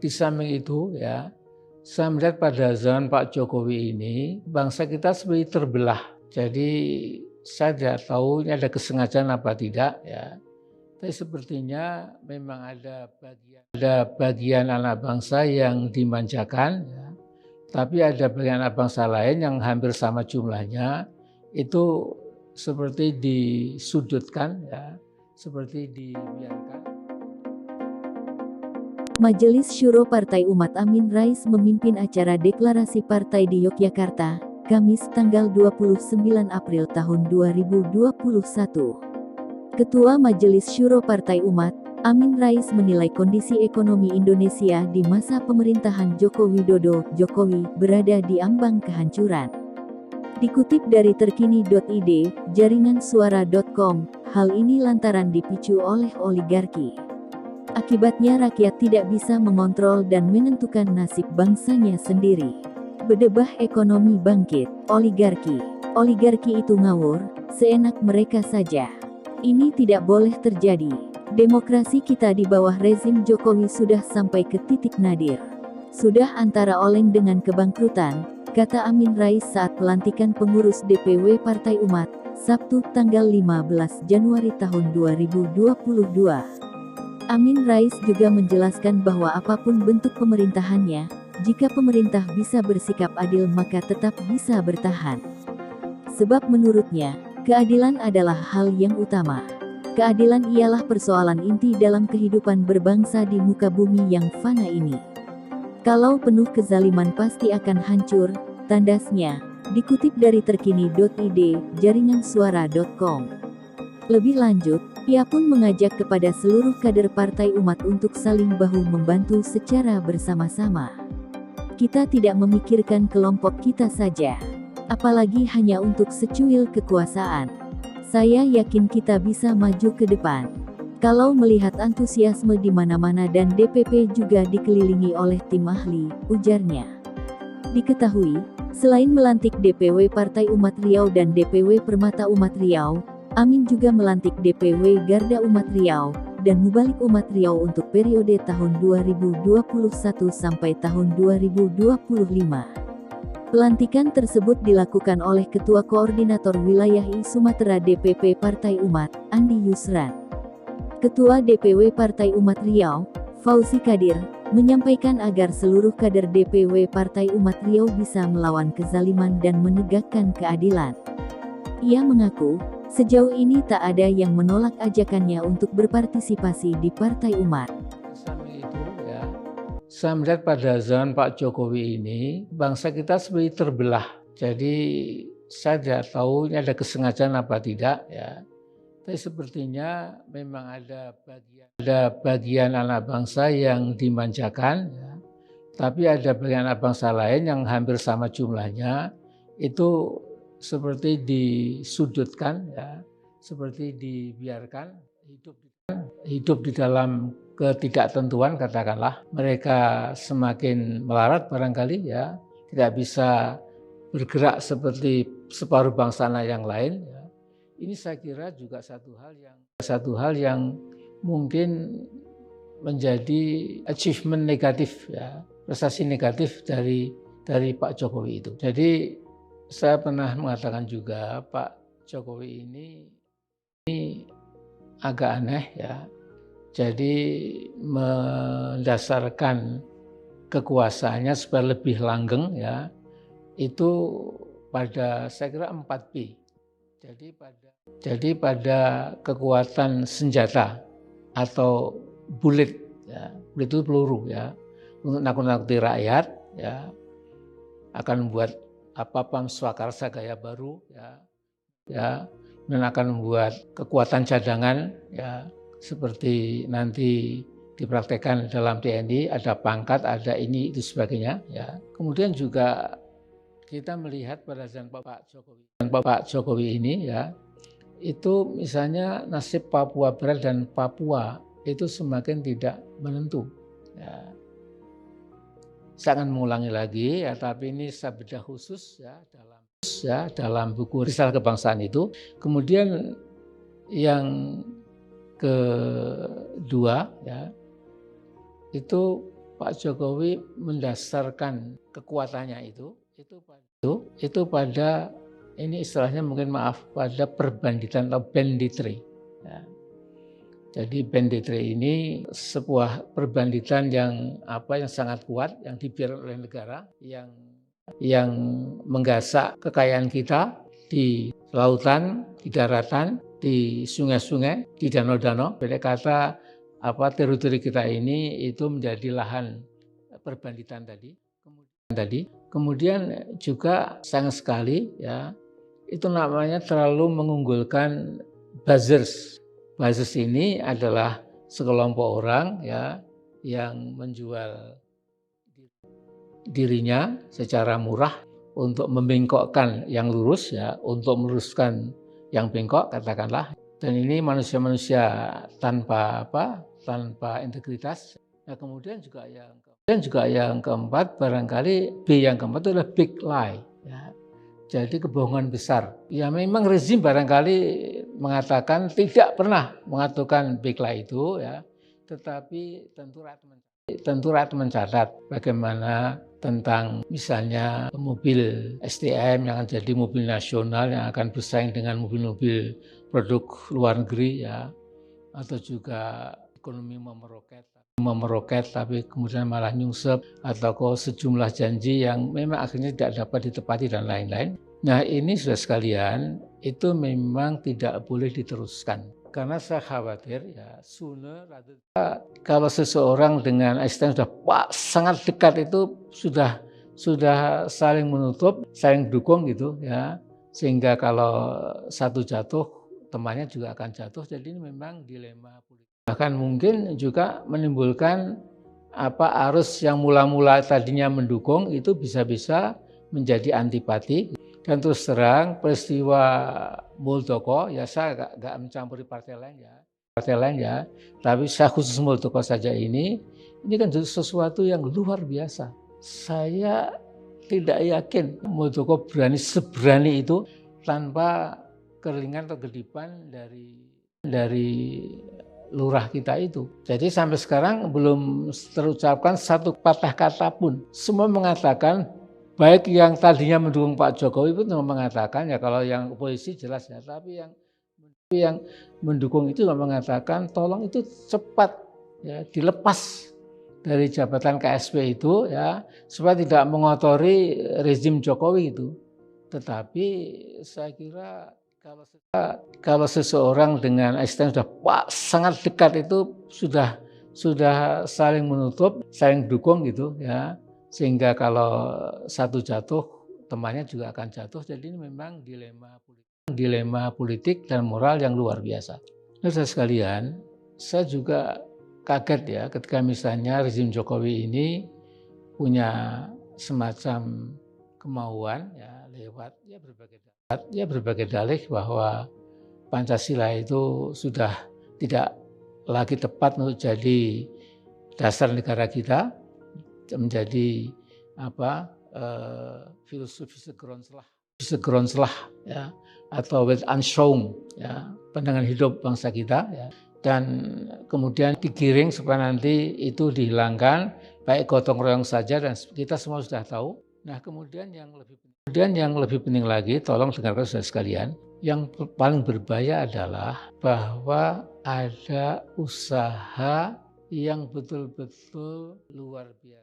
Di samping itu ya, saya melihat pada zaman Pak Jokowi ini bangsa kita seperti terbelah. Jadi saya tidak tahu ini ada kesengajaan apa tidak ya. Tapi sepertinya memang ada bagian anak bangsa yang dimanjakan ya. Tapi ada bagian anak bangsa lain yang hampir sama jumlahnya itu seperti disudutkan ya, seperti dibiarkan. Majelis Syuro Partai Umat Amin Rais memimpin acara deklarasi partai di Yogyakarta, Kamis tanggal 29 April tahun 2021. Ketua Majelis Syuro Partai Umat, Amin Rais menilai kondisi ekonomi Indonesia di masa pemerintahan Joko Widodo, Jokowi, berada di ambang kehancuran. Dikutip dari terkini.id, jaringansuara.com, hal ini lantaran dipicu oleh oligarki. Akibatnya rakyat tidak bisa mengontrol dan menentukan nasib bangsanya sendiri. Bedebah ekonomi bangkit, oligarki itu ngawur, seenak mereka saja. Ini tidak boleh terjadi. Demokrasi kita di bawah rezim Jokowi sudah sampai ke titik nadir. Sudah antara oleng dengan kebangkrutan, kata Amin Rais saat pelantikan pengurus DPW Partai Umat, Sabtu tanggal 15 Januari tahun 2022. Amin Rais juga menjelaskan bahwa apapun bentuk pemerintahannya, jika pemerintah bisa bersikap adil maka tetap bisa bertahan. Sebab menurutnya, keadilan adalah hal yang utama. Keadilan ialah persoalan inti dalam kehidupan berbangsa di muka bumi yang fana ini. Kalau penuh kezaliman pasti akan hancur, tandasnya, dikutip dari terkini.id, jaringansuara.com. Lebih lanjut, ia pun mengajak kepada seluruh kader Partai Umat untuk saling bahu-membantu secara bersama-sama. Kita tidak memikirkan kelompok kita saja, apalagi hanya untuk secuil kekuasaan. Saya yakin kita bisa maju ke depan. Kalau melihat antusiasme di mana-mana dan DPP juga dikelilingi oleh tim ahli, ujarnya. Diketahui, selain melantik DPW Partai Umat Riau dan DPW Permata Umat Riau, Amin juga melantik DPW Garda Umat Riau dan Mubalik Umat Riau untuk periode tahun 2021 sampai tahun 2025. Pelantikan tersebut dilakukan oleh Ketua Koordinator Wilayah I Sumatera DPP Partai Umat, Andi Yusran. Ketua DPW Partai Umat Riau, Fauzi Kadir, menyampaikan agar seluruh kader DPW Partai Umat Riau bisa melawan kezaliman dan menegakkan keadilan. Ia mengaku, sejauh ini tak ada yang menolak ajakannya untuk berpartisipasi di Partai Umat. Saya melihat pada zaman Pak Jokowi ini, bangsa kita seperti terbelah. Jadi saya tidak tahu ini ada kesengajaan apa tidak ya. Tapi sepertinya memang ada bagian anak bangsa yang dimanjakan ya. Tapi ada bagian anak bangsa lain yang hampir sama jumlahnya itu seperti disudutkan ya, seperti dibiarkan hidup di dalam ketidaktentuan, katakanlah mereka semakin melarat barangkali ya, tidak bisa bergerak seperti separuh bangsa yang lain ya. Ini saya kira juga satu hal yang mungkin menjadi achievement negatif ya, prestasi negatif dari Pak Jokowi itu. Jadi saya pernah mengatakan juga Pak Jokowi ini agak aneh ya. Jadi mendasarkan kekuasaannya supaya lebih langgeng ya, itu pada saya kira 4P. Jadi pada kekuatan senjata atau bullet ya, bullet itu peluru ya, untuk nakut-nakuti rakyat ya, akan membuat pam swakarsa gaya baru ya, dan akan membuat kekuatan cadangan ya, seperti nanti dipraktekkan dalam TNI, ada pangkat, ada ini itu sebagainya ya. Kemudian juga kita melihat pada zaman Pak Jokowi ini ya, itu misalnya nasib Papua Barat dan Papua itu semakin tidak menentu ya. Saya akan mengulangi lagi ya, tapi ini saya bedah khusus ya dalam buku Risalah Kebangsaan itu. Kemudian yang kedua ya, itu Pak Jokowi mendasarkan kekuatannya itu pada ini istilahnya mungkin pada perbandingan atau banditry. Ya. Jadi banditry ini sebuah perbandingan yang sangat kuat yang dibiarkan oleh negara yang menggasak kekayaan kita di lautan, di daratan, di sungai-sungai, di danau-danau. Beda kata teritori kita ini itu menjadi lahan perbandingan tadi. Kemudian juga sayang sekali ya itu namanya terlalu mengunggulkan buzzers. Buzzers ini adalah sekelompok orang ya yang menjual dirinya secara murah untuk membengkokkan yang lurus ya, untuk meluruskan yang bengkok katakanlah. Dan ini manusia-manusia tanpa integritas. Nah, kemudian juga yang keempat barangkali yang keempat itu adalah big lie ya. Jadi kebohongan besar. Ya memang rezim barangkali mengatakan tidak pernah mengatakan big lie itu ya, tetapi tentu rakyat mencatat bagaimana tentang misalnya mobil STM yang akan jadi mobil nasional yang akan bersaing dengan mobil-mobil produk luar negeri ya, atau juga ekonomi memeroket tapi kemudian malah nyungsep, atau sejumlah janji yang memang akhirnya tidak dapat ditepati dan lain-lain. Nah ini sudah sekalian, itu memang tidak boleh diteruskan. Karena saya khawatir ya kalau seseorang dengan asisten sudah sangat dekat itu sudah saling menutup, saling dukung gitu ya, sehingga kalau satu jatuh temannya juga akan jatuh. Jadi ini memang dilema politik. Bahkan mungkin juga menimbulkan arus yang mula-mula tadinya mendukung itu bisa-bisa menjadi antipati. Dan terus terang peristiwa Muldoko ya saya nggak mencampuri partai lain ya, tapi saya khusus Muldoko saja ini kan sesuatu yang luar biasa. Saya tidak yakin Muldoko seberani itu tanpa keringan atau gedipan dari lurah kita itu. Jadi sampai sekarang belum terucapkan satu patah kata pun. Semua mengatakan, baik yang tadinya mendukung Pak Jokowi pun mengatakan ya, kalau yang oposisi jelas ya, tapi yang mendukung itu mengatakan tolong itu cepat ya dilepas dari jabatan KSP itu ya, supaya tidak mengotori rezim Jokowi itu. Tetapi saya kira kalau seseorang dengan asisten sudah sangat dekat itu sudah saling menutup, saling dukung gitu ya, sehingga kalau satu jatuh temannya juga akan jatuh. Jadi ini memang dilema politik dan moral yang luar biasa. Saudara sekalian, saya juga kaget ya ketika misalnya rezim Jokowi ini punya semacam kemauan ya lewat berbagai dalih bahwa Pancasila itu sudah tidak lagi tepat untuk jadi dasar negara kita, menjadi filosofi segeronselah ya, atau Weltanschauung ya, pandangan hidup bangsa kita ya. Dan kemudian digiring supaya nanti itu dihilangkan, baik gotong royong saja, dan kita semua sudah tahu. Nah kemudian yang lebih penting lagi, tolong dengarkan saudara sekalian, yang paling berbahaya adalah bahwa ada usaha yang betul-betul luar biasa.